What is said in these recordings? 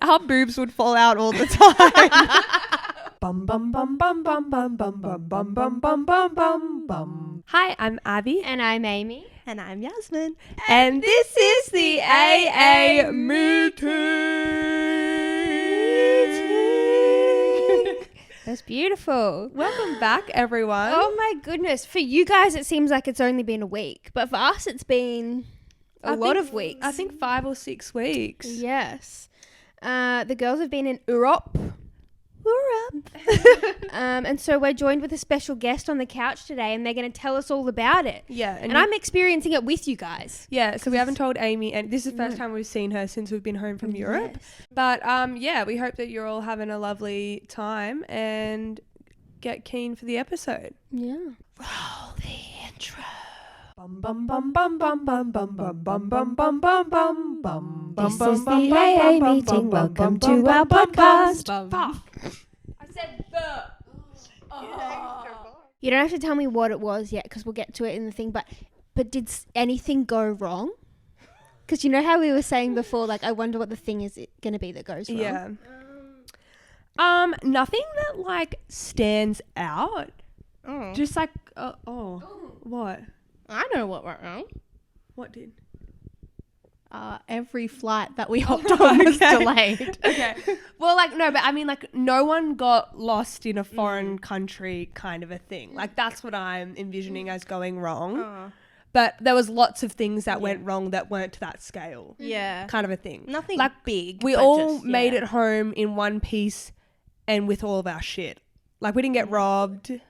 her boobs would fall out all the time. Bum bum bum bum bum bum bum bum bum bum bum bum bum bum. Hi, I'm Abby. And I'm Amy. And I'm Yasmin. And this is the AA meeting. That's beautiful. Welcome back, everyone. Oh my goodness. For you guys, it seems like it's only been a week. But for us, it's been a lot of weeks. I think 5 or 6 weeks. Yes. The girls have been in Europe. And so we're joined with a special guest on the couch today, and they're going to tell us all about it. Yeah. And I'm experiencing it with you guys. Yeah, so we haven't told Amy, and this is the first time we've seen her since we've been home from Europe. Yes. But yeah, we hope that you're all having a lovely time and get keen for the episode. Yeah. Roll the intro. Bum bum bum bum bum bum bum bum bum bum bum bum bum bum. This is the AA meeting. Welcome to our podcast. I said the. You don't have to tell me what it was yet, because we'll get to it in the thing. But did anything go wrong? Because you know how we were saying before, like, I wonder what the thing is going to be that goes wrong. Yeah. Nothing that like stands out. Oh. Just like what? I know what went wrong. What did? Every flight that we hopped on was delayed. Okay. Well, like, no, but I mean, like, no one got lost in a foreign country kind of a thing. Like, that's what I'm envisioning as going wrong. But there was lots of things that went wrong that weren't to that scale. Yeah. Kind of a thing. Nothing like, big. We but all just, made it home in one piece and with all of our shit. Like, we didn't get robbed.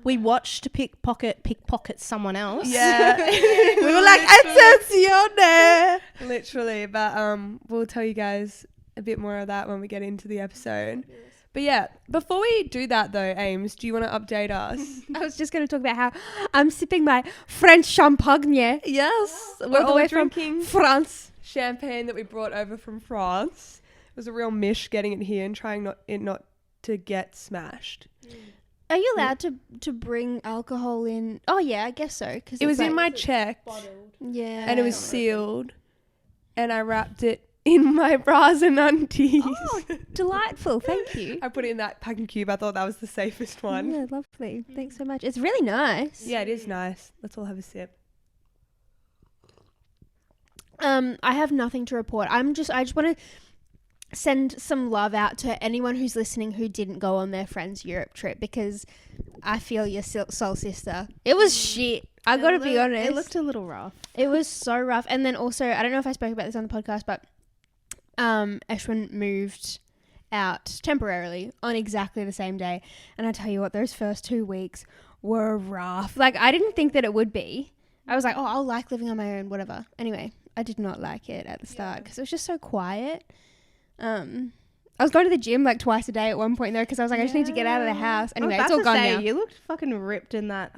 We watched pickpocket someone else. Yeah. We were like, attenzione. Literally. But we'll tell you guys a bit more of that when we get into the episode. But yeah, before we do that though, Ames, do you want to update us? I was just going to talk about how I'm sipping my French champagne. Yes. We're We're all all the way from drinking France. champagne that we brought over from France. It was a real mish getting it here and trying not to get smashed. Are you allowed to bring alcohol in? Oh, yeah, I guess so. Cause It was like, in my check yeah. and it was sealed and I wrapped it in my bras and undies. Oh, delightful. Thank you. I put it in that packing cube. I thought that was the safest one. Yeah, lovely. Thanks so much. It's really nice. Yeah, it is nice. Let's all have a sip. I have nothing to report. I just want to send some love out to anyone who's listening who didn't go on their friend's Europe trip, because I feel your soul sister. It was shit. I got to be honest. It looked a little rough. It was so rough. And then also, I don't know if I spoke about this on the podcast, but Ashwin moved out temporarily on exactly the same day. And I tell you what, those first 2 weeks were rough. Like, I didn't think that it would be. I was like, oh, I'll like living on my own, whatever. Anyway, I did not like it at the start because it was just so quiet. I was going to the gym like twice a day at one point though, because I was like, I just need to get out of the house. Anyway, it's all gone now. You looked fucking ripped in that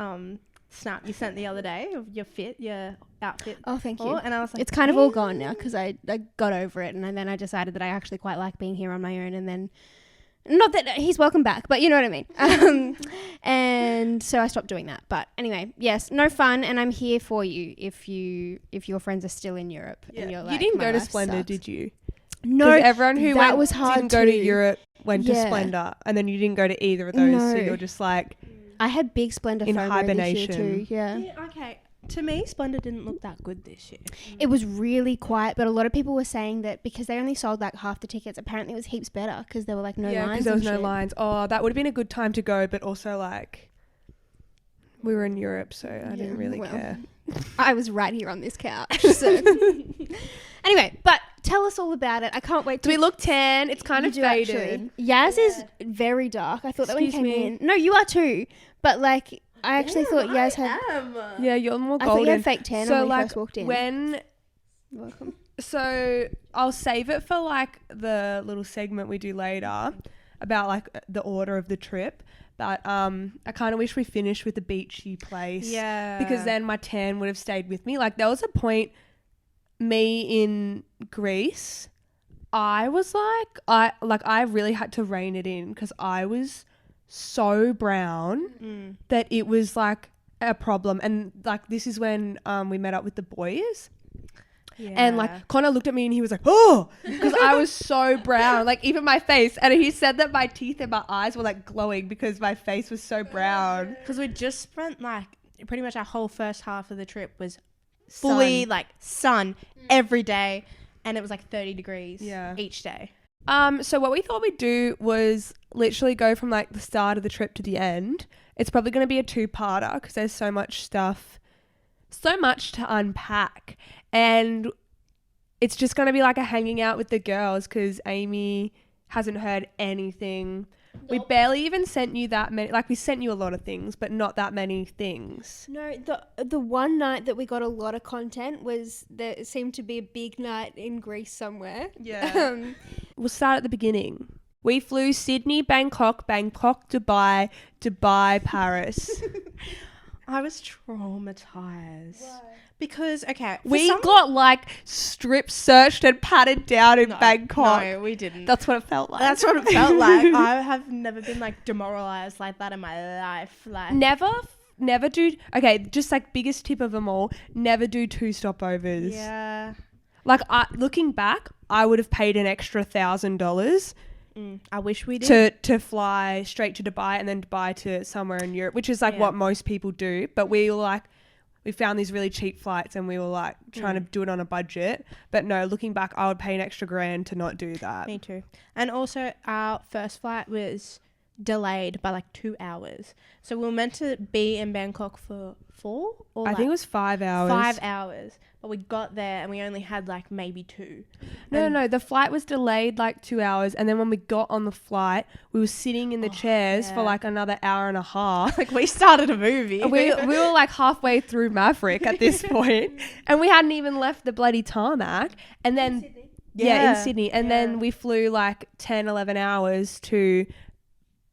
snap you sent the other day of your outfit. Oh, thank you. And I was like, it's kind of all gone now because I got over it, and then I decided that I actually quite like being here on my own, and then not that he's welcome back, but you know what I mean. And so I stopped doing that. But anyway, yes, no fun, and I'm here for you if your friends are still in Europe. Yeah. And you're like, you didn't my go to life Splendor, sucks. did you? No, everyone who that was hard didn't go to too. Europe went to Yeah. Splendor, and then you didn't go to either of those, No. so you're just like I had big Splendor in FOMO hibernation. this year too. Yeah. Yeah, okay. To me, Splendor didn't look that good this year. It was really quiet, but a lot of people were saying that because they only sold like half the tickets, apparently it was heaps better because there were like no yeah, lines. because there was and no shit. lines. Oh, that would have been a good time to go, but also like we were in Europe, so I didn't really care. I was right here on this couch. So anyway, but tell us all about it. I can't wait to. Do we look tan? It's kind You of do faded. actually. Yaz is very dark. I thought that when you Excuse came me. in. No, you are too. But like, I actually thought Yaz had. Yeah, you're more I thought you golden. had fake tan So when we like first walked in. when Welcome. So I'll save it for like the little segment we do later about like the order of the trip. But I kind of wish we finished with the beachy place. Yeah. Because then my tan would have stayed with me. Like there was a point, me in Greece, I was like, I really had to rein it in because I was so brown that it was like a problem. And like this is when we met up with the boys. And like Connor looked at me and he was like, oh, because I was so brown, like even my face. And he said that my teeth and my eyes were like glowing because my face was so brown. Because we just spent like pretty much our whole first half of the trip was fully like sun every day. And it was like 30 degrees each day. So what we thought we'd do was literally go from like the start of the trip to the end. It's probably going to be a 2-parter because there's so much stuff, so much to unpack. And it's just going to be like a hanging out with the girls because Amy hasn't heard anything. Nope. We barely even sent you that many. Like we sent you a lot of things, but not that many things. No, the one night that we got a lot of content was there seemed to be a big night in Greece somewhere. Yeah. We'll start at the beginning. We flew Sydney, Bangkok, Dubai, Paris. I was traumatized. Why? Because, we got like strip searched and patted down in Bangkok. No, we didn't. That's what it felt like. That's what it felt like. I have never been like demoralized like that in my life. Like never do. Okay, just like biggest tip of them all, never do 2 stopovers. Yeah. Like looking back, I would have paid an extra $1,000. I wish we did. To fly straight to Dubai and then Dubai to somewhere in Europe, which is like what most people do. But we were like, we found these really cheap flights and we were like trying to do it on a budget. But no, looking back, I would pay an extra $1,000 to not do that. Me too. And also our first flight was delayed by like 2 hours. So we were meant to be in Bangkok for 4 or I think it was 5 hours. 5 hours. But we got there and we only had like maybe 2. No. The flight was delayed like 2 hours. And then when we got on the flight, we were sitting in the chairs for like another hour and a half. Like we started a movie. we were like halfway through Maverick at this point. And we hadn't even left the bloody tarmac. And then, in Sydney. And then we flew like 10, 11 hours to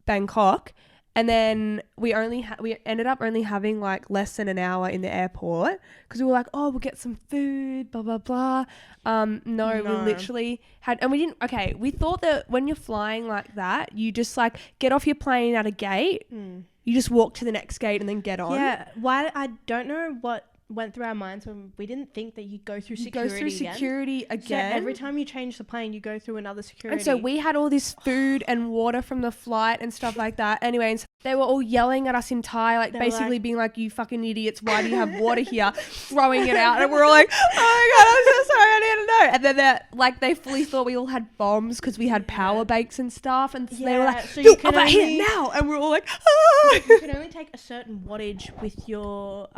Bangkok. And then we ended up only having like less than an hour in the airport because we were like, oh, we'll get some food, blah, blah, blah. No, we literally had, and we didn't, we thought that when you're flying like that, you just like get off your plane at a gate, you just walk to the next gate and then get on. Yeah, why, I don't know what went through our minds when we didn't think that you'd go through security again. So every time you change the plane, you go through another security. And so we had all this food and water from the flight and stuff like that. Anyway, and so they were all yelling at us in Thai, like basically being like, you fucking idiots, why do you have water here? Throwing it out. And we're all like, oh my God, I'm so sorry, I didn't know. And then they fully thought we all had bombs because we had power banks and stuff. And so they were like, so you can over here now. And we're all like, ah. You can only take a certain wattage with your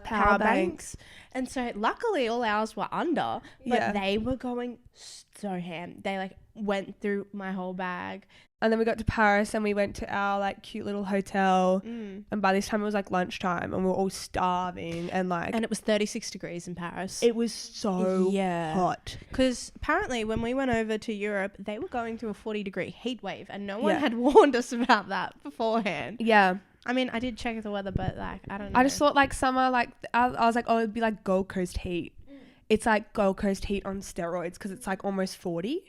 power banks. And so luckily all ours were under, but they were going so ham. They like went through my whole bag. And then we got to Paris and we went to our like cute little hotel. And by this time it was like lunchtime and we were all starving and it was 36 degrees in Paris. It was so hot. Because apparently when we went over to Europe, they were going through a 40-degree heat wave and no one had warned us about that beforehand. Yeah. I mean, I did check the weather, but like, I don't know. I just thought like summer, like I was like, oh, it'd be like Gold Coast heat. It's like Gold Coast heat on steroids because it's like almost 40.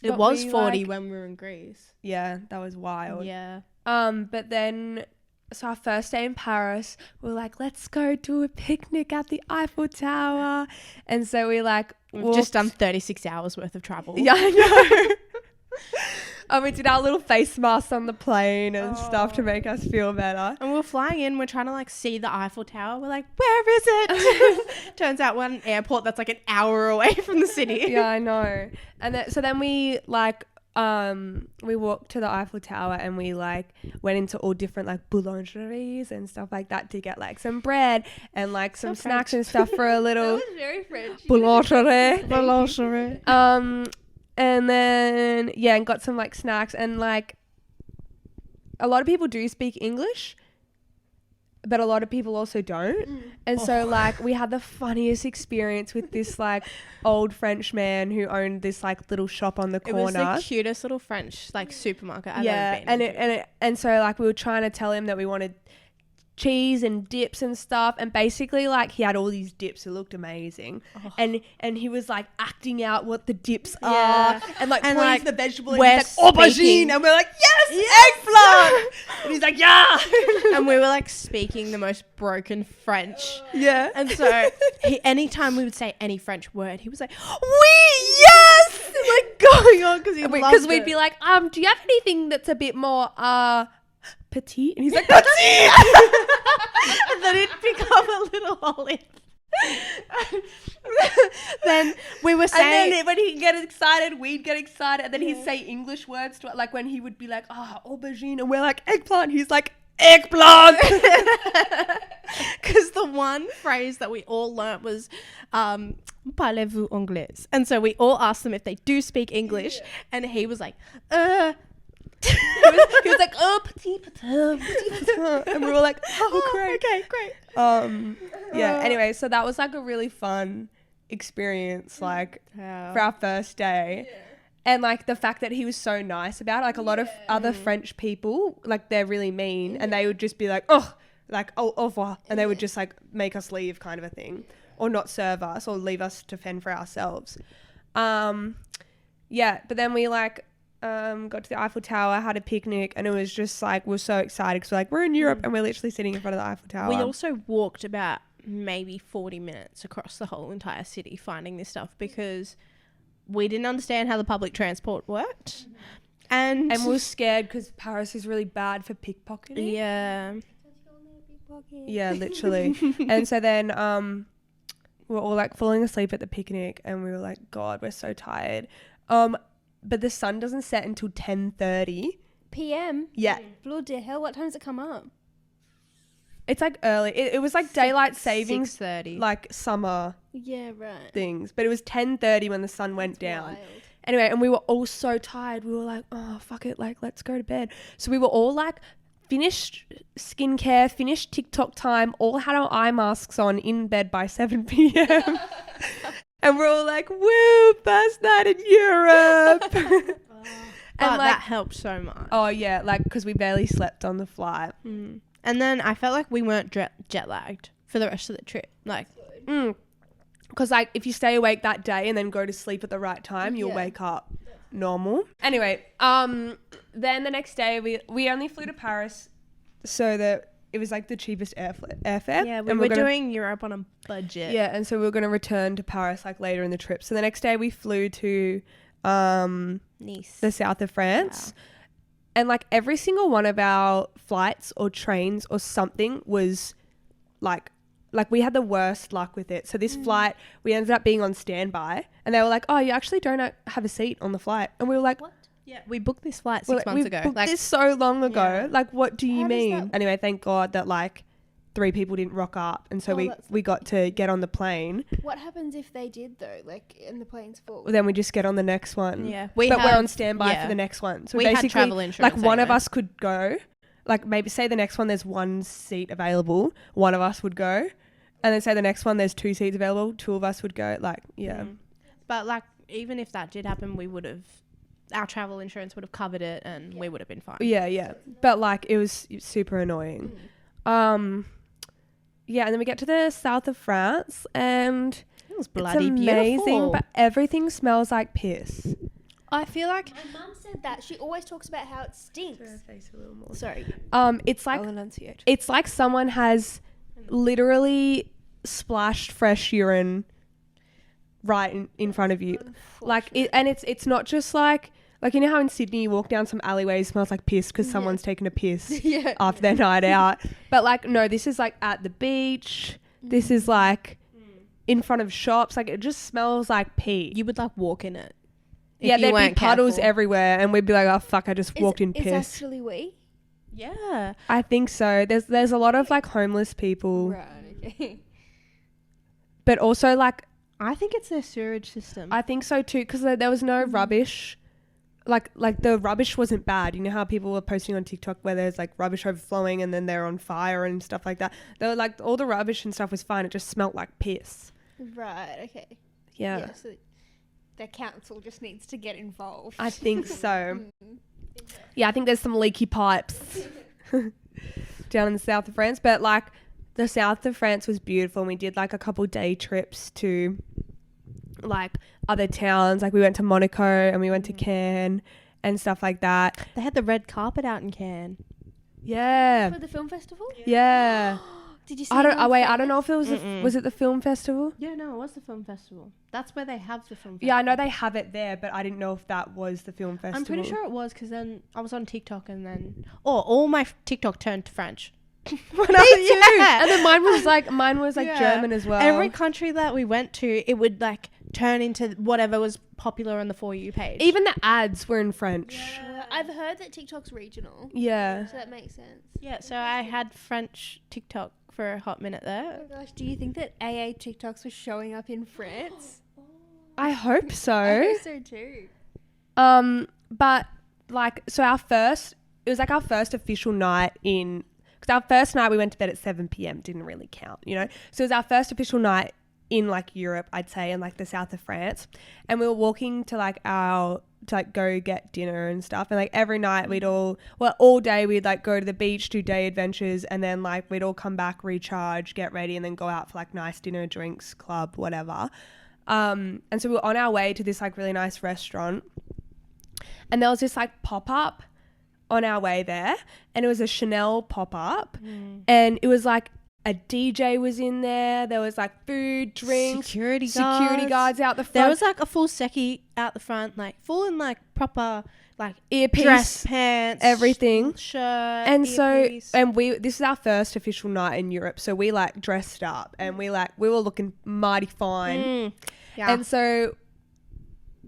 It was 40 when we were in Greece. Yeah, that was wild. Yeah. But then, so our first day in Paris, we were like, let's go do a picnic at the Eiffel Tower. And so we've just done 36 hours worth of travel. Yeah, I know. We did our little face masks on the plane and stuff to make us feel better. And we're flying in, we're trying to like see the Eiffel Tower. We're like, where is it? Turns out we're at an airport that's like an hour away from the city. Yeah, I know. And so then we we walked to the Eiffel Tower and we like went into all different like boulangeries and stuff like that to get like some bread and like some snacks and stuff for a little. That was very French. Boulangerie. And then, and got some like snacks and like a lot of people do speak English, but a lot of people also don't. And so like we had the funniest experience with this like old French man who owned this like little shop on the corner. It was the cutest little French like supermarket I've ever been into. And so like we were trying to tell him that we wanted cheese and dips and stuff, and basically like he had all these dips that looked amazing, and he was like acting out what the dips are, and like pointing like, to the vegetable, and he's like aubergine, and we're like eggplant, and he's like and we were like speaking the most broken French, and so anytime we would say any French word, he was like yes, like going on because we'd be like do you have anything that's a bit more petite? And he's like petite. And then it'd become a little olive. Then we were saying, and then when he'd get excited, we'd get excited, and then he'd say English words to it, like when he would be like aubergine, and we're like eggplant, he's like eggplant. Because the one phrase that we all learnt was parlez-vous anglais, and so we all asked them if they do speak English, and he was like he was like petit patin, and we were like great. Anyway, so that was like a really fun experience, like for our first day. And like the fact that he was so nice about it, like a lot of other French people, like they're really mean, and they would just be like au revoir, and they would just like make us leave, kind of a thing, or not serve us, or leave us to fend for ourselves. But then we like got to the Eiffel Tower, had a picnic, and it was just like, we're so excited because we're in Europe and we're literally sitting in front of the Eiffel Tower. We also walked about maybe 40 minutes across the whole entire city finding this stuff because we didn't understand how the public transport worked. And we were scared because Paris is really bad for pickpocketing. Yeah, literally. And so then we were all like falling asleep at the picnic, and we were like, God, we're so tired. But the sun doesn't set until 10:30 p.m. Yeah. Bloody hell, what time does it come up? It's like early. It was like daylight savings, 6:30, like summer things. But it was 10:30 when the sun went down. Wild. Anyway, and we were all so tired. We were like, oh, fuck it. Like, let's go to bed. So we were all like, finished skincare, finished TikTok time, all had our eye masks on in bed by 7 p.m. And we're all like, woo, first night in Europe. And like, that helped so much. Oh, yeah, like, because we barely slept on the flight. And then I felt like we weren't jet lagged for the rest of the trip. Like, because like, if you stay awake that day and then go to sleep at the right time, you'll wake up normal. Anyway, then the next day, we only flew to Paris so that it was like the cheapest airfare. Yeah, we were doing Europe on a budget. Yeah, and so we were going to return to Paris like later in the trip. So the next day we flew to Nice, the south of France. Wow. And like every single one of our flights or trains or something was like we had the worst luck with it. So this flight, we ended up being on standby, and they were like, oh, you actually don't have a seat on the flight. And we were like, what? Yeah, we booked this flight 6 months ago. We booked this so long ago. Yeah. Like, what do you mean? Anyway, thank God that like 3 people didn't rock up, and so we got to get on the plane. What happens if they did though? Like, and the plane's full? Well, then we just get on the next one. Yeah, we're on standby for the next one. So we basically, had travel insurance. Like one of us could go. Like maybe say the next one there's 1 seat available, one of us would go, and then say the next one there's 2 seats available, 2 of us would go. Like but like even if that did happen, we would have. Our travel insurance would have covered it, and we would have been fine. Yeah. But like it was super annoying. And then we get to the south of France, and it was bloody it's amazing, beautiful. but everything smells like piss. I feel like my mum said that. She always talks about how it stinks. Turn her face a little more. Sorry. It's like I'll enunciate. It's like someone has literally splashed fresh urine right in front of you. Like it's not just like you know how in Sydney you walk down some alleyways, smells like piss because someone's taken a piss after their night out. But like no, this is like at the beach. This is like in front of shops. Like it just smells like pee. You would like walk in it. Yeah, there'd be puddles everywhere, and we'd be like, oh fuck, I just walked in piss. Is actually we? Yeah, I think so. There's a lot of like homeless people. Right. Okay. But also like I think it's their sewage system. I think so too, because there was no rubbish. Like the rubbish wasn't bad. You know how people were posting on TikTok where there's like rubbish overflowing and then they're on fire and stuff like that. They were like, all the rubbish and stuff was fine. It just smelt like piss. Right. Okay. Yeah. So the council just needs to get involved. I think so. Yeah, I think there's some leaky pipes. down in the south of France. But like the south of France was beautiful, and we did like a couple day trips to like other towns. Like we went to Monaco and we went to Cannes and stuff like that. They had the red carpet out in Cannes. Yeah. For the film festival? Yeah. Did you see I don't know if it was was it the film festival? Yeah, no, it was the film festival. That's where they have the film festival. Yeah, I know they have it there, but I didn't know if that was the film festival. I'm pretty sure it was, because then I was on TikTok and then all my TikTok turned to French. Me too. And then mine was like German as well. Every country that we went to, it would like turn into whatever was popular on the For You page. Even the ads were in French. Yeah. I've heard that TikTok's regional. Yeah. So that makes sense. Yeah, so I had French TikTok for a hot minute there. Oh my gosh, do you think that AA TikToks were showing up in France? I hope so. I hope so too. But like, so it was like our first official night in, because our first night we went to bed at 7 p.m. didn't really count, you know? So it was our first official night in like Europe, I'd say, in like the south of France. And we were walking to like go get dinner and stuff. And like every night all day we'd like go to the beach, do day adventures, and then like we'd all come back, recharge, get ready, and then go out for like nice dinner, drinks, club, whatever. And so we were on our way to this like really nice restaurant, and there was this like pop-up on our way there, and it was a Chanel pop-up, and it was like a DJ was in there. There was like food, drinks, security guards out the front. There was like a full secchi out the front, like full in like proper like earpiece, dress pants, everything, shirt, and earpiece. this is our first official night in Europe, so we like dressed up and we were looking mighty fine. Yeah. And so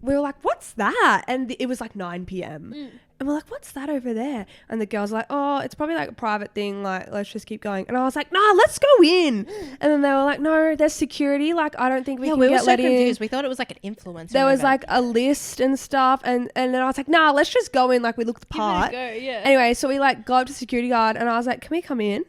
we were like, what's that? And it was like 9 p.m. And we're like, what's that over there? And the girls were like, oh, it's probably like a private thing. Like, let's just keep going. And I was like, nah, let's go in. And then they were like, no, there's security. Like, I don't think we can get let in. We were so confused. We thought it was like an influencer. There was like a list and stuff. And then I was like, nah, let's just go in. Like, we looked the part. Give it a go, yeah. Anyway, so we like go up to security guard and I was like, can we come in?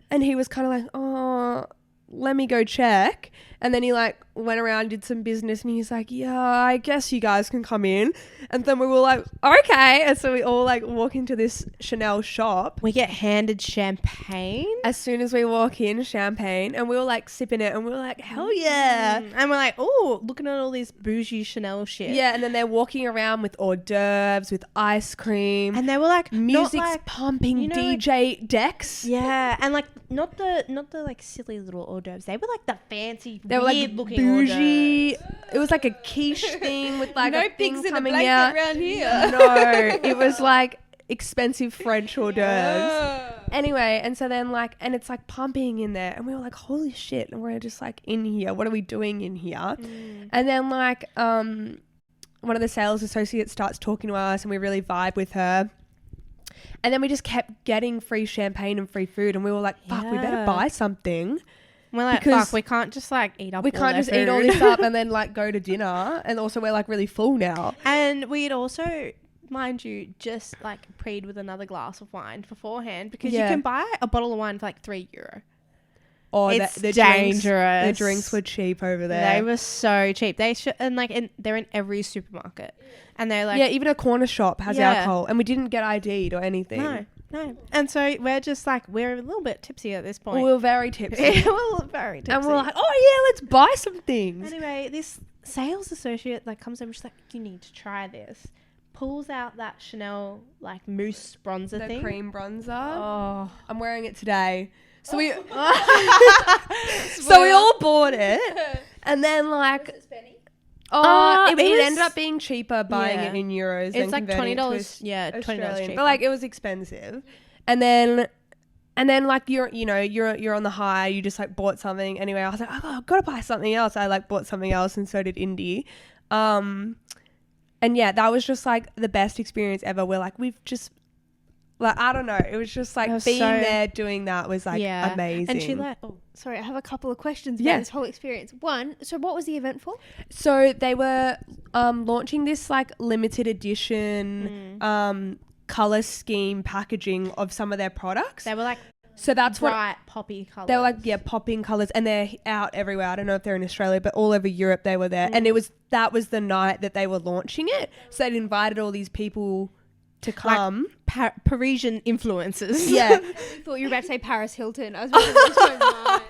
And he was kind of like, oh, let me go check. And then he like went around, did some business, and he's like, yeah, I guess you guys can come in. And then we were like, okay. And so we all like walk into this Chanel shop. We get handed champagne. As soon as we walk in, champagne, and we were like sipping it, and we were like, hell yeah. And we're like, oh, looking at all this bougie Chanel shit. Yeah, and then they're walking around with hors d'oeuvres, with ice cream. And they were like, music's like, pumping, you know, DJ decks. Yeah, and like not the like silly little hors d'oeuvres. They were like the fancy, they were like looking bougie. It was like a quiche thing with like no a thing pigs in coming a blanket out around here. No, it was like expensive French hors d'oeuvres. Anyway, and so then like, and it's like pumping in there, and we were like, holy shit, and we're just like in here. What are we doing in here? And then like one of the sales associates starts talking to us, and we really vibe with her. And then we just kept getting free champagne and free food, and we were like, fuck, we better buy something. We're like, fuck, we can't just like eat up. We can't just eat all this up and then like go to dinner. And also we're like really full now. And we'd also, mind you, just like preed with another glass of wine beforehand, because you can buy a bottle of wine for like €3. Oh, it's the dangerous. The drinks were cheap over there. They were so cheap. They're in every supermarket, and they're like, yeah, even a corner shop has alcohol, and we didn't get ID'd or anything. No. And so we're just like, we're a little bit tipsy at this point. We were very tipsy. We're very tipsy. And we're like, oh yeah, let's buy some things. Anyway, this sales associate like comes over, she's like, you need to try this. Pulls out that Chanel like mousse bronzer thing. The cream bronzer. Oh, I'm wearing it today. So we all bought it. And then like, it ended up being cheaper buying it in euros. It's like $20. Yeah, $20 cheaper. But like it was expensive. And then like you're on the high. You just like bought something. Anyway, I was like, oh, I've got to buy something else. I like bought something else, and so did Indy. And yeah, that was just like the best experience ever. We're like, we've just. Like, I don't know. It was just like being there doing that was like amazing. And she like, sorry, I have a couple of questions about this whole experience. One, so what was the event for? So they were launching this like limited edition color scheme packaging of some of their products. They were like, so that's bright poppy colors. They were like, popping colors, and they're out everywhere. I don't know if they're in Australia, but all over Europe they were there. And that was the night that they were launching it. So they'd invited all these people to come. Parisian influencers. Yeah. I thought you were about to say Paris Hilton. I was about to lose my mind.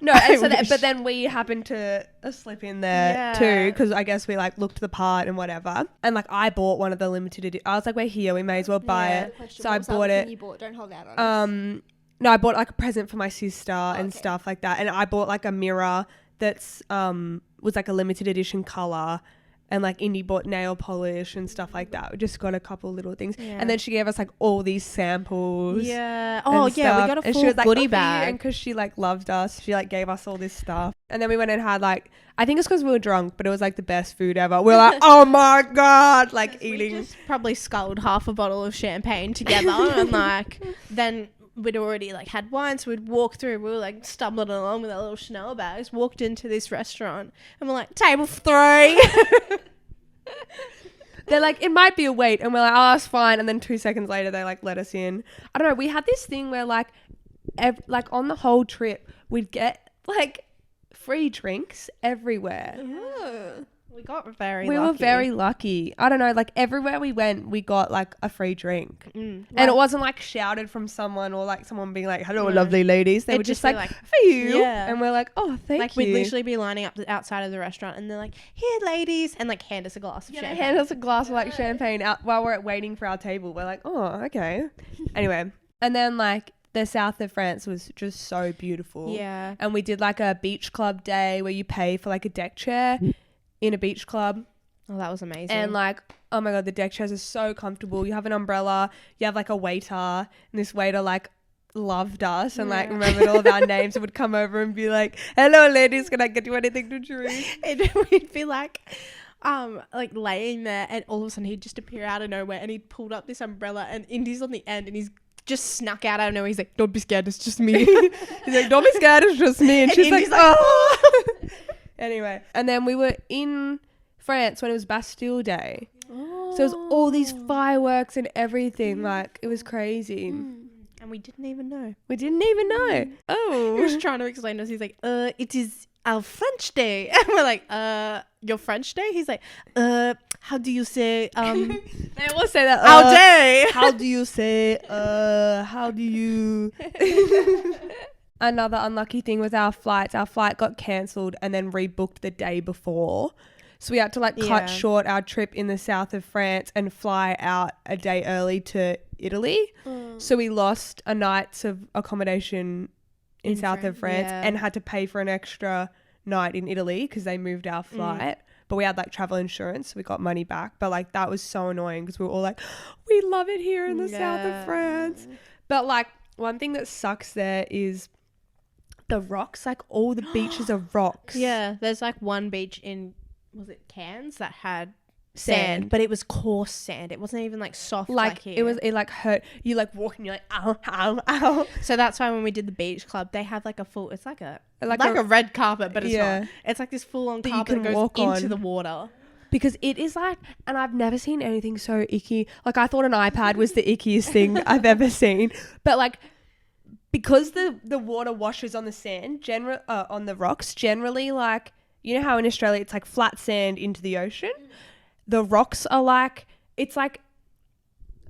No, and so but then we happened to slip in there too, because I guess we like looked the part and whatever. And like I bought one of the limited edition. I was like, we're here, we may as well buy it. So I bought it. You bought? Don't hold out on us. No, I bought like a present for my sister and stuff like that. And I bought like a mirror that's was like a limited edition color. And like Indy bought nail polish and stuff like that. We just got a couple little things. Yeah. And then she gave us like all these samples. Yeah. Oh yeah, we got a full like, goodie bag. And because she like loved us, she like gave us all this stuff. And then we went and had like, I think it's because we were drunk, but it was like the best food ever. We're like, oh my God, like eating. We just probably sculled half a bottle of champagne together. And like, then we'd already like had wine, so we'd walk through. We were like stumbling along with our little Chanel bags, walked into this restaurant, and we're like, table 3. They're like, it might be a wait, and we're like, oh, that's fine. And then 2 seconds later, they like let us in. I don't know. We had this thing where like, like on the whole trip, we'd get like free drinks everywhere. Ooh. We got very We lucky. were very lucky. I don't know, like everywhere we went, we got like a free drink. Mm. And it wasn't like shouted from someone or like someone being like, hello, lovely ladies. They It'd were just just be like, like, for you. yeah. And we're like, oh, thank like, you. we'd literally be lining up outside of the restaurant, and they're like, here, ladies, and like hand us a glass of They champagne. hand us a glass of like champagne out while we're waiting for our table. We're like, oh, okay. Anyway. And then like the south of France was just so beautiful. Yeah. And we did like a beach club day where you pay for like a deck chair in a beach club. Oh, that was amazing. And like, oh my God, the deck chairs are so comfortable. You have an umbrella, you have like a waiter, and this waiter like loved us and like remembered all of our names and would come over and be like, hello ladies, can I get you anything to drink? And we'd be like laying there, and all of a sudden he'd just appear out of nowhere, and he'd pulled up this umbrella, and Indy's on the end, and he's just snuck out of nowhere. He's like, don't be scared, it's just me. He's like, don't be scared, it's just me. And she's like, oh. Anyway, and then we were in France when it was Bastille Day. So it was all these fireworks and everything. Like, it was crazy. And we didn't even know. We didn't even know. Oh. He was trying to explain to us. He's like, it is our French day. And we're like, your French day? He's like, how do you say, They all say that. our day? How do you say, how do you... Another unlucky thing was our flights. Our flight got cancelled and then rebooked the day before. So we had to like cut short our trip in the south of France and fly out a day early to Italy. So we lost a night's of accommodation in south of France and had to pay for an extra night in Italy because they moved our flight. But we had like travel insurance, so we got money back. But like that was so annoying because we were all like, we love it here in the south of France. But like one thing that sucks there is the rocks. Like all the beaches are rocks. Yeah, there's like one beach in, was it Cairns, that had sand, but it was coarse sand. It wasn't even like soft like here. It like hurt. You like walk and you're like, ow, ow, ow. So that's why when we did the beach club, they have like a full, it's like a red carpet, but it's not. It's like this full on carpet that goes into the water. Because it is like, and I've never seen anything so icky. Like I thought an iPad was the ickiest thing I've ever seen. But like, because the water washes on the sand, on the rocks, generally like, you know how in Australia it's like flat sand into the ocean? The rocks are like, it's like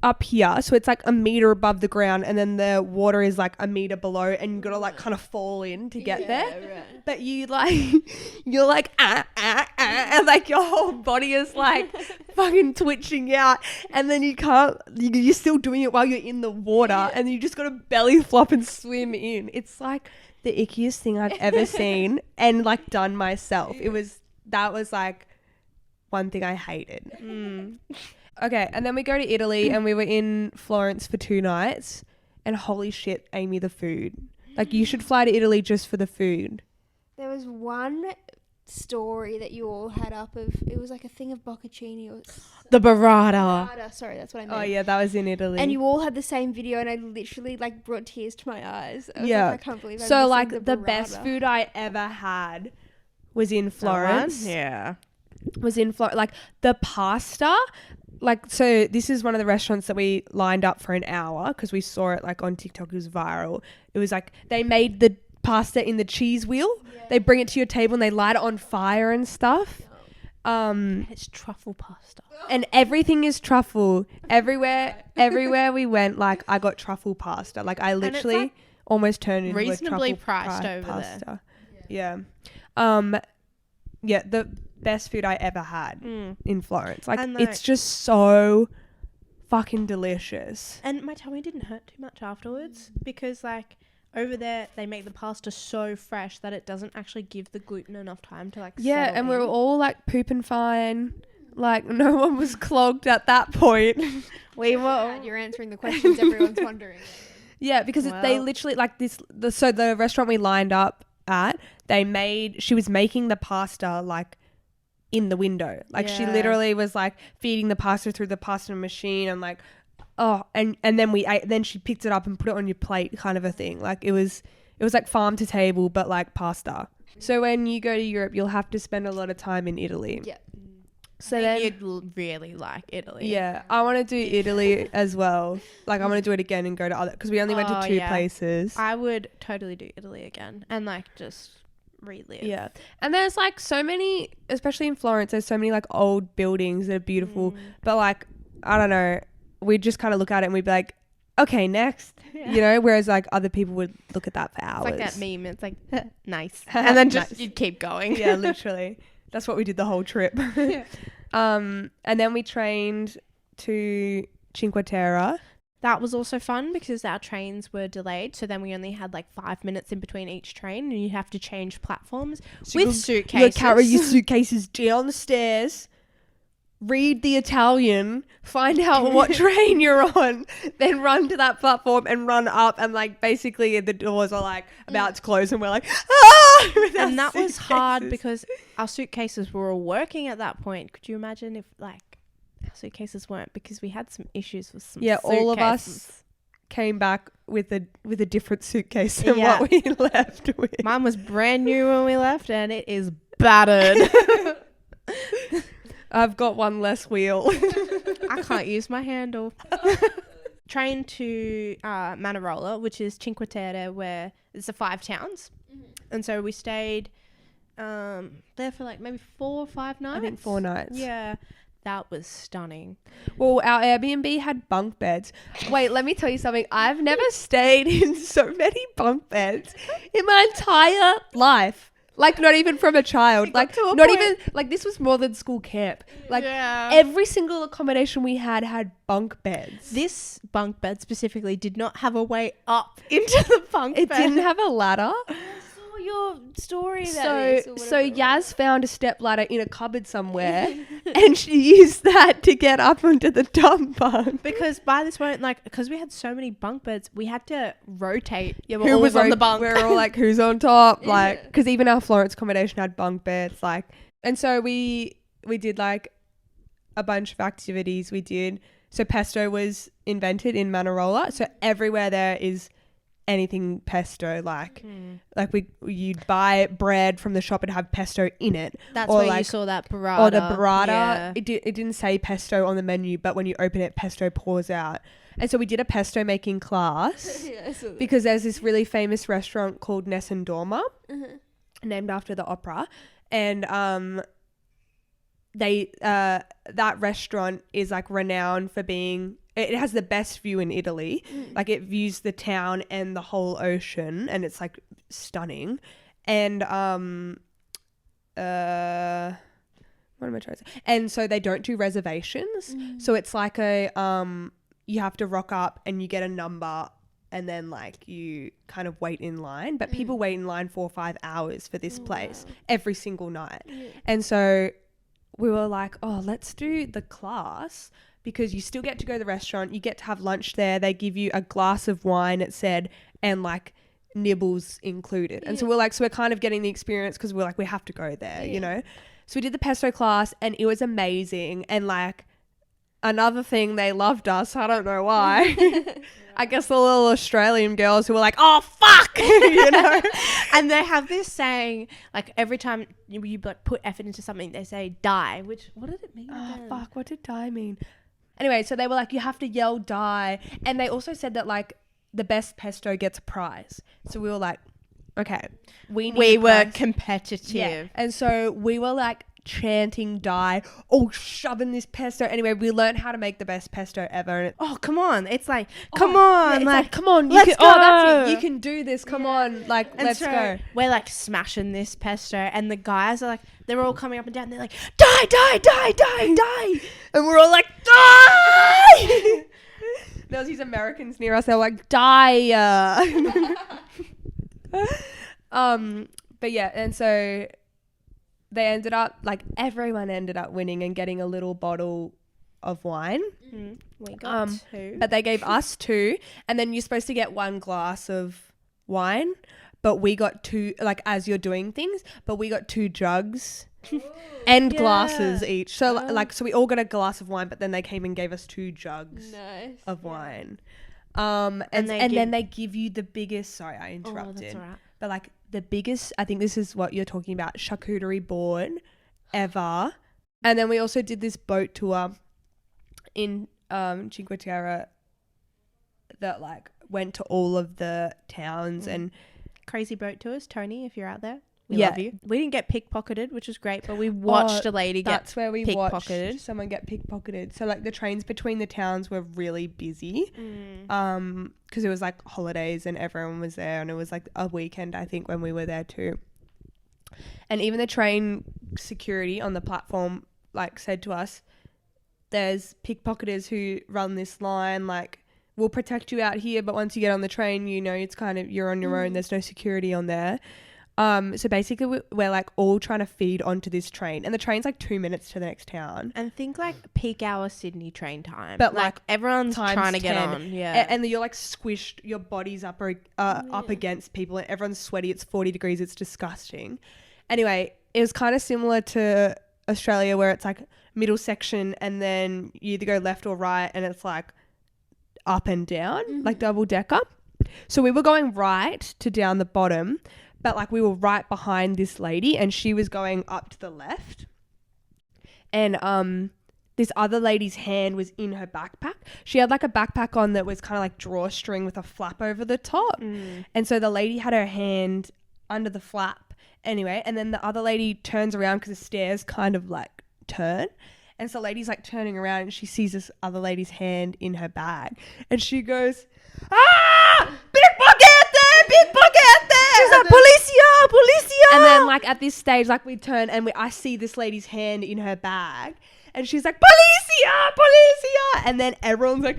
up here. So it's like a meter above the ground and then the water is like a meter below and you've got to like kind of fall in to get there. Right. But you're like, and like your whole body is like fucking twitching out. And then you're still doing it while you're in the water and you just got to belly flop and swim in. It's like the ickiest thing I've ever seen and like done myself. That was like one thing I hated. Okay, and then we go to Italy and we were in Florence for 2 nights and holy shit, Amy, the food. Like you should fly to Italy just for the food. There was one story that you all had up of, it was like a thing of bocconcini or the burrata. Sorry, that's what I meant. Oh yeah, that was in Italy. And you all had the same video and I literally like brought tears to my eyes. I was yeah. like, I can't believe I'm so missing like the burrata. best food I ever had was in Florence. Yeah. Was in Florence. Like the pasta, like, so this is one of the restaurants that we lined up for an hour because we saw it like on TikTok. It was viral. It was like they made the pasta in the cheese wheel. Yeah. They bring it to your table and they light it on fire and stuff. It's truffle pasta. And everything is truffle. Everywhere we went, like, I got truffle pasta. Like, I literally like almost turned into reasonably a truffle priced over pasta. there. Yeah. Yeah, the best food I ever had in Florence. Like, And, it's just so fucking delicious. And my tummy didn't hurt too much afterwards because, like, over there they make the pasta so fresh that it doesn't actually give the gluten enough time to, like, Yeah, settle and we were in. all, like, pooping fine. Like, no one was clogged at that point. We were. You're answering the questions everyone's wondering. Yeah, because they Well. literally, like, so the restaurant we lined up at, she was making the pasta, like, in the window. Like, she Yeah. literally was, like, feeding the pasta through the pasta machine and, like, and then we ate, then she picked it up and put it on your plate, kind of a thing. Like, it was like farm to table, but, like, pasta. So when you go to Europe, you'll have to spend a lot of time in Italy. Yeah. So then, You'd really like Italy. yeah, I want to do Italy as well. Like, I want to do it again and go to other, because we only went to 2 places. I would totally do Italy again and, like, just relive. Yeah. And there's, like, so many, especially in Florence, there's so many, like, old buildings that are beautiful. But, like, I don't know, we'd just kind of look at it and we'd be like, okay, next. Yeah. You know, whereas, like, other people would look at that for hours. It's like that meme. It's like, nice. And then just Nice. you'd keep going. Yeah, literally. That's what we did the whole trip. And then we trained to Cinque Terre. That was also fun because our trains were delayed. So then we only had like 5 minutes in between each train and you have to change platforms with suitcases. You carry your suitcases down the stairs, read the Italian, find out what train you're on, then run to that platform and run up, and, like, basically the doors are, like, about to close and we're like, ah! And that was hard because our suitcases were all working at that point. Could you imagine if, like, our suitcases weren't, because we had some issues with some suitcases. All of us came back with a different suitcase than what we left with. Mine was brand new when we left and it is battered. I've got one less wheel. I can't use my handle. Train to Manarola, which is Cinque Terre, where it's the 5 towns. And so we stayed there for like maybe 4 or 5 nights. I think 4 nights. Yeah, that was stunning. Well, our Airbnb had bunk beds. Wait, let me tell you something. I've never stayed in so many bunk beds in my entire life. Like, not even from a child. Like, not even, like, this was more than school camp. Like, every single accommodation we had bunk beds. This bunk bed specifically did not have a way up into the bunk bed. It didn't have a ladder. Your story So Yaz found a step ladder in a cupboard somewhere and she used that to get up onto the dump bunk. Because by this point, like, because we had so many bunk beds, we had to rotate who was on the bunk. We were all like, who's on top? Like, because even our Florence accommodation had bunk beds. Like, and so we did, like, a bunch of activities. So pesto was invented in Manarola. So everywhere there is anything pesto, like you'd buy bread from the shop and have pesto in it. That's or where like, you saw that burrata. Or the burrata. Yeah. It didn't say pesto on the menu, but when you open it, pesto pours out. And so we did a pesto making class because there's this really famous restaurant called Nessun Dorma, named after the opera, and that restaurant is, like, renowned for being. It has the best view in Italy. Like, it views the town and the whole ocean, and it's, like, stunning. And what am I trying to say? And so they don't do reservations. So it's like you have to rock up and you get a number and then, like, you kind of wait in line. But people wait in line 4 or 5 hours for this place every single night. And so we were like, oh, let's do the class, because you still get to go to the restaurant, you get to have lunch there, they give you a glass of wine, it said, and, like, nibbles included. And so we're like, so we're kind of getting the experience because we're like, we have to go there, you know? So we did the pesto class and it was amazing. And, like, another thing, they loved us. I don't know why. I guess the little Australian girls who were like, oh, fuck, you know? And they have this saying, like, every time you like, put effort into something, they say die, which, what did it mean? Oh, fuck, what did die mean? Anyway, so they were like, you have to yell die. And they also said that, like, the best pesto gets a prize. So we were like, okay, we were competitive. Yeah. And so we were, like, chanting die, all shoving this pesto. Anyway, we learned how to make the best pesto ever. And oh, come on. It's like, come on. Yeah, like, come on. Let's go. Oh, that's it. You can do this. Come on. Like, and let's so go. We're like smashing this pesto, and the guys are like, they're all coming up and down. They're like, die, die, die, die, die. And we're all like, die! There was these Americans near us. They were like, die. But yeah, and so they ended up, like, everyone ended up winning and getting a little bottle of wine. We got 2. But they gave us 2, and then you're supposed to get 1 glass of wine, but we got 2, like, as you're doing things, but we got 2 jugs and glasses each. So, so we all got a glass of wine, but then they came and gave us 2 jugs of wine. And then they give you the biggest, sorry, I interrupted. That's all right. But like the biggest, I think this is what you're talking about, charcuterie board ever. And then we also did this boat tour in Cinque Terre that like went to all of the towns and crazy boat tours. Tony, if you're out there, we love you. We didn't get pickpocketed, which was great, but we watched a lady get that's where we pickpocketed. Watched someone get pickpocketed. So like the trains between the towns were really busy because it was like holidays and everyone was there, and it was like a weekend I think when we were there too. And even the train security on the platform like said to us, there's pickpocketers who run this line, like we'll protect you out here, but once you get on the train, you know, it's kind of you're on your own. There's no security on there. So basically we're like all trying to feed onto this train, and the train's like 2 minutes to the next town. And think like peak hour Sydney train time, but like everyone's trying to 10. get on. And you're like squished, your body's up against people, and everyone's sweaty. It's 40 degrees. It's disgusting. Anyway, it was kind of similar to Australia where it's like middle section, and then you either go left or right, and it's like up and down, like double decker. So we were going right to down the bottom, but like we were right behind this lady, and she was going up to the left. And this other lady's hand was in her backpack. She had like a backpack on that was kind of like drawstring with a flap over the top. And so the lady had her hand under the flap anyway, and then the other lady turns around because the stairs kind of like turn. And so the lady's like turning around, and she sees this other lady's hand in her bag, and she goes, pickpocket! She's like, policia! And then like at this stage, like we turn and I see this lady's hand in her bag, and she's like, policia! And then everyone's like,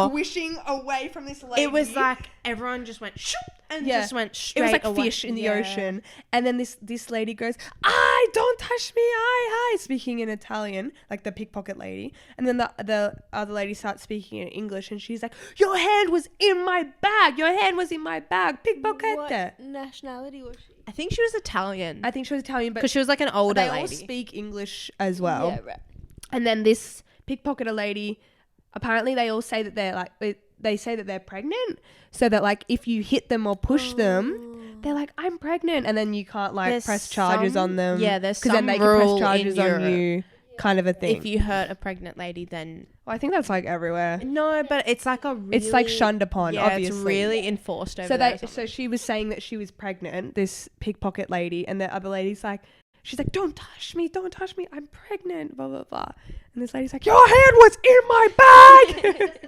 squishing away from this lady. It was like everyone just went shoop and just went straight away. It was like fish in the ocean. And then this lady goes, don't touch me, hi, speaking in Italian, like the pickpocket lady. And then the other lady starts speaking in English, and she's like, your hand was in my bag, pickpocket. What nationality was she? I think she was Italian. I think she was Italian, but because she was like an older they lady. all speak English as well. Yeah, right. And then this pickpocketer lady, apparently they all say that they're like, they say that they're pregnant, so that like if you hit them or push them, they're like, I'm pregnant, and then you can't like There's press charges on them. Yeah, there's because some then they can rule press charges in on Europe. you, kind of a thing. If you hurt a pregnant lady, then well, I think that's like everywhere. no, but it's like a really, It's like shunned upon. yeah, obviously, it's really enforced over so there. so she was saying that she was pregnant, this pickpocket lady, and the other lady's like, she's like, don't touch me, I'm pregnant, blah blah blah. And this lady's like, your hand was in my bag.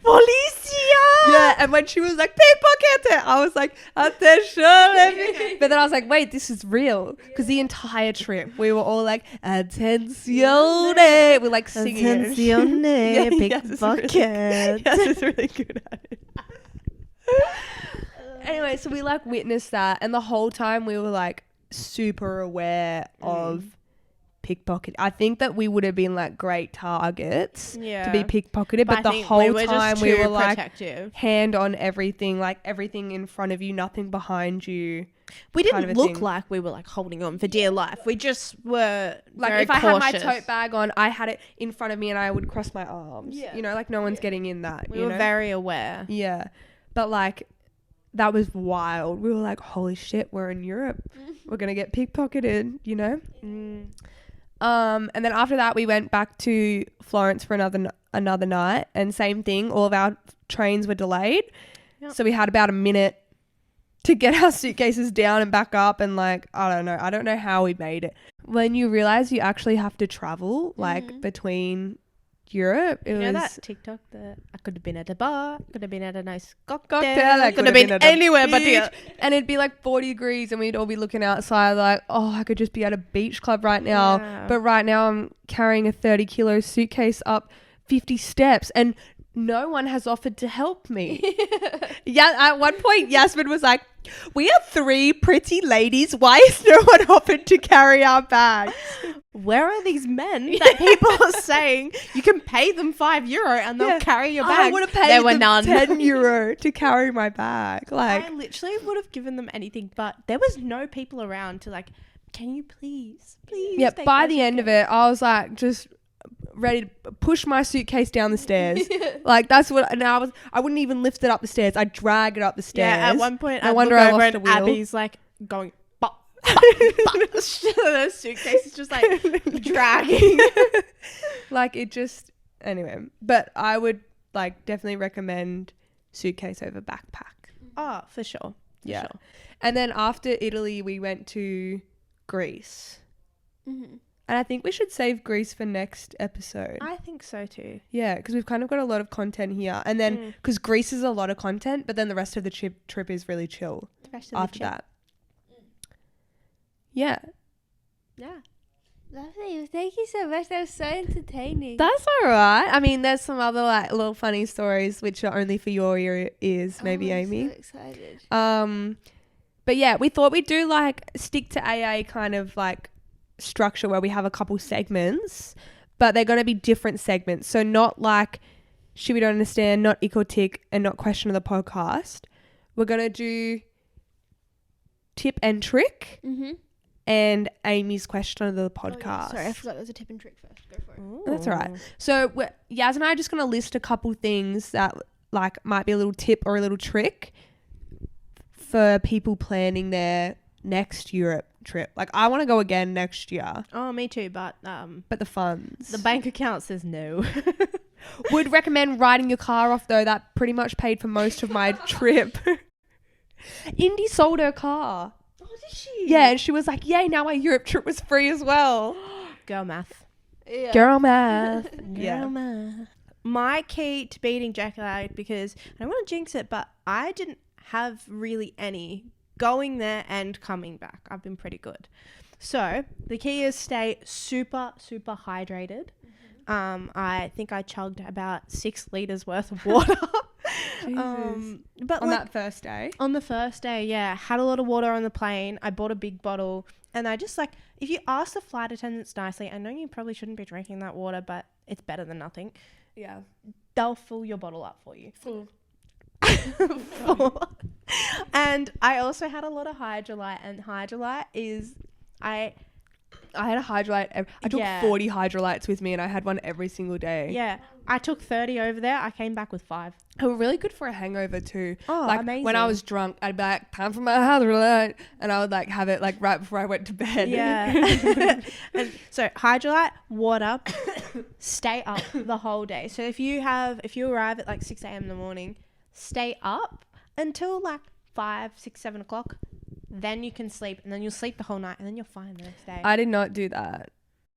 Policia! Yeah, and when she was like, pickpocket, I was like, attention. But then I was like, wait, this is real. Because the entire trip, we were all like, attenzione. We're like singing it. Attenzione, pickpocket. Yes, it's really good at it. Anyway, so we like witnessed that, and the whole time we were like super aware of pickpocket. I think that we would have been like great targets to be pickpocketed, but the whole time we were like protective. Hand on everything, like everything in front of you, nothing behind you. We didn't look like we were like holding on for dear life. We just were like very if I cautious. had my tote bag on, I had it in front of me and I would cross my arms. Yeah. You know, like no one's getting in that. We were very aware. Yeah. But like that was wild. We were like, holy shit, we're in Europe. We're going to get pickpocketed, you know? And then after that, we went back to Florence for another night, and same thing. All of our trains were delayed. Yep. So we had about a minute to get our suitcases down and back up, and like I don't know how we made it. When you realize you actually have to travel like between Europe, it was that TikTok that I could have been at a bar, could have been at a nice cocktail, I could have been at a anywhere but beach, here. and it'd be like 40 degrees and we'd all be looking outside like, oh, I could just be at a beach club right now. Yeah. But right now I'm carrying a 30-kilo suitcase up 50 steps and no one has offered to help me. Yeah, at one point Yasmin was like, we are 3 pretty ladies, why is no one offered to carry our bags? Where are these men that people are saying you can pay them €5 and they'll carry your bag? I would have paid them €10 to carry my bag. Like, I literally would have given them anything, but there was no people around to like, can you please? Yeah, by the end of it, I was like just ready to push my suitcase down the stairs. Like that's what, and I wouldn't even lift it up the stairs. I drag it up the stairs. Yeah, at one point I wonder I lost a wheel. Abby's like going, the suitcase is just like dragging. Like it just, anyway. But I would like definitely recommend suitcase over backpack. Oh, for sure. Yeah. And then after Italy, we went to Greece. And I think we should save Greece for next episode. I think so too. Yeah, because we've kind of got a lot of content here. And then, because Greece is a lot of content, but then the rest of the trip is really chill after that. Yeah. Yeah. Lovely. Thank you so much. That was so entertaining. That's all right. I mean, there's some other like little funny stories which are only for your ears, maybe, Amy. I'm so excited. But yeah, we thought we'd do like stick to AA kind of like structure where we have a couple segments, but they're going to be different segments. So not like shit we don't understand, not ick or tick, and not question of the podcast. We're going to do tip and trick. And Amy's question of the podcast. Sorry, I forgot there was a tip and trick first. Go for it. Ooh. That's all right. So Yaz and I are just going to list a couple things that like might be a little tip or a little trick for people planning their next Europe trip. Like I want to go again next year. Oh, me too. But the funds. the bank account says no. Would recommend writing your car off though. That pretty much paid for most of my trip. Indy sold her car. Oh, did she? Yeah, and she was like, yay, now my Europe trip was free as well. Girl math. Yeah. Girl math. Girl math. My key to beating jet lag, because I don't want to jinx it, but I didn't have really any going there and coming back. I've been pretty good. So the key is stay super, super hydrated. I think I chugged about 6 liters worth of water. But on that first day? On the first day, yeah. Had a lot of water on the plane. I bought a big bottle. And I just like, if you ask the flight attendants nicely, I know you probably shouldn't be drinking that water, but it's better than nothing. Yeah. They'll fill your bottle up for you. Full. And I also had a lot of Hydrolite. And Hydrolite is... I had a Hydrolite. I took 40 Hydrolites with me and I had one every single day. Yeah. I took 30 over there. I came back with 5. They were really good for a hangover too. Oh, like amazing. when I was drunk, I'd be like, time for my Hydrolite. And I would like have it like right before I went to bed. Yeah. And so Hydrolite, water, stay up the whole day. So if you arrive at like 6 a.m. in the morning, stay up until like 5, 6, 7 o'clock. Then you can sleep, and then you'll sleep the whole night, and then you're fine the next day. I did not do that.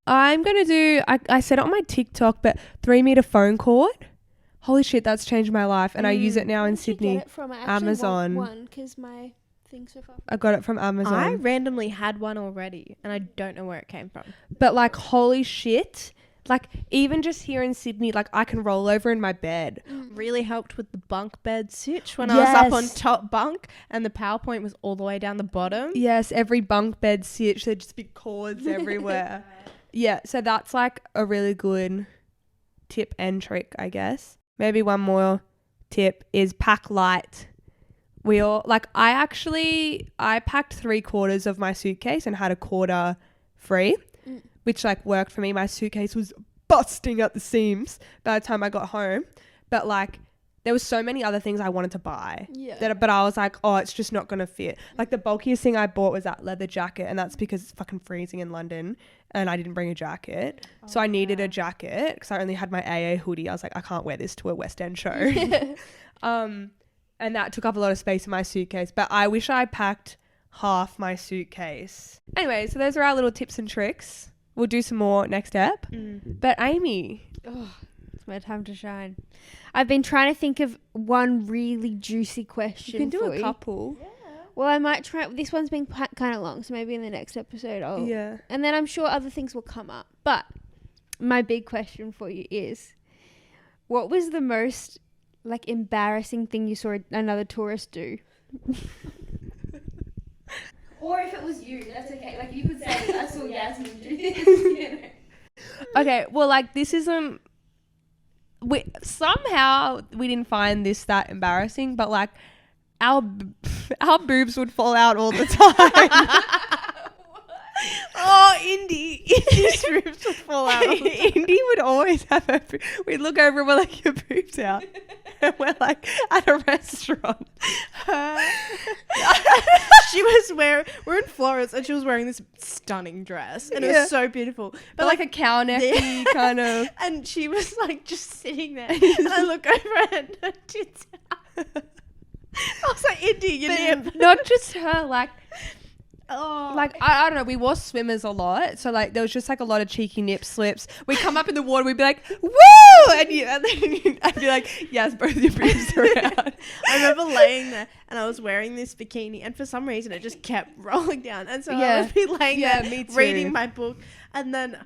I'm going to do, I said it on my TikTok, but 3-meter phone cord. Holy shit, that's changed my life. And I use it now in Sydney. Get it from? I actually Amazon. want one because my thing's so far. I got it from Amazon. I randomly had one already, and I don't know where it came from. But like, holy shit. Like, even just here in Sydney, like, I can roll over in my bed. Really helped with the bunk bed sitch when I was up on top bunk and the PowerPoint was all the way down the bottom. Yes, every bunk bed sitch, there'd just be cords everywhere. Yeah, so that's like a really good tip and trick, I guess. Maybe one more tip is pack light. I packed 3/4 of my suitcase and had a quarter free. Which like worked for me. My suitcase was busting at the seams by the time I got home. But like there was so many other things I wanted to buy. Yeah. But I was like, oh, it's just not going to fit. Like the bulkiest thing I bought was that leather jacket. And that's because it's fucking freezing in London. And I didn't bring a jacket. So I needed a jacket because I only had my AA hoodie. I was like, I can't wear this to a West End show. And And that took up a lot of space in my suitcase. But I wish I packed half my suitcase. Anyway, so those are our little tips and tricks. We'll do some more next step. But Amy. Oh, it's my time to shine. I've been trying to think of one really juicy question. You can do for a couple. Yeah. Well, I might try. This one's been kind of long, so maybe in the next episode I'll... Yeah. And then I'm sure other things will come up. But my big question for you is, what was the most, like, embarrassing thing you saw another tourist do? Or if it was you, that's okay. Like, you could say, I saw Yasmin do this, you know. Okay, well, like, this isn't... Somehow we didn't find this that embarrassing, but, like, our boobs would fall out all the time. Oh, Indy's boobs would fall out. Indy would always have her we'd look over and we're like, your boobs out. And we're like at a restaurant. We're in Florence and she was wearing this stunning dress and it was so beautiful. But like a cow necky kind of. And she was like just sitting there. And I look over and her tits out. I was like, Indy, you nip. Not just her, like... Oh. Like, I don't know, we wore swimmers a lot, so like there was just like a lot of cheeky nip slips. We'd come up in the water, we'd be like, woo! And then I'd be like, yes, both your boobs are out. I remember laying there and I was wearing this bikini and for some reason it just kept rolling down. And so I would be laying there reading my book and then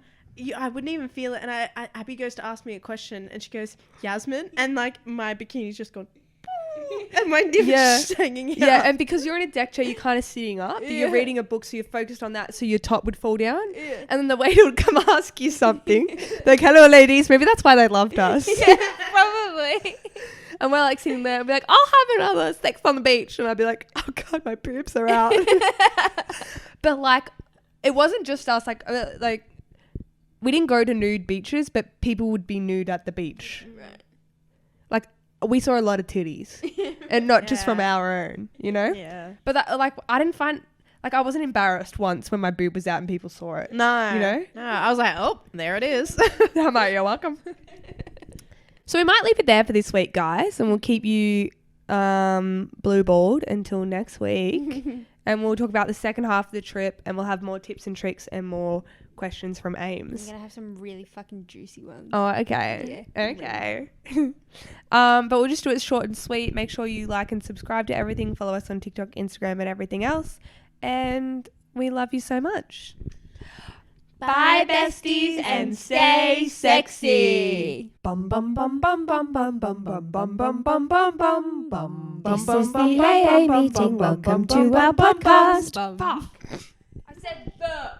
I wouldn't even feel it. And Abby goes to ask me a question and she goes, Yasmin? And like my bikini's just gone. And my nip is just hanging out. Yeah, and because you're in a deck chair, you're kind of sitting up. You're reading a book, so you're focused on that, so your top would fall down. Yeah. And then the waiter would come ask you something. Like, hello, ladies. Maybe that's why they loved us. Yeah, probably. And we're like sitting there and be like, I'll have another sex on the beach. And I'd be like, oh, God, my boobs are out. But, like, it wasn't just us. Like, we didn't go to nude beaches, but people would be nude at the beach. Right. Like, we saw a lot of titties and not just from our own, you know? Yeah. But that, like, I didn't find, like, I wasn't embarrassed once when my boob was out and people saw it. No. You know? No. I was like, oh, there it is. I'm like, you're welcome. So we might leave it there for this week, guys, and we'll keep you blue-balled until next week. And we'll talk about the second half of the trip and we'll have more tips and tricks and more questions from Ames. I'm going to have some really fucking juicy ones. Oh, okay. Yeah. Okay. But we'll just do it short and sweet. Make sure you like and subscribe to everything. Follow us on TikTok, Instagram, and everything else. And we love you so much. Bye, besties, and stay sexy. Bum bum bum bum bum bum bum bum bum bum bum bum bum bum. This is the AA meeting. Welcome to our podcast. Fuck. I said the.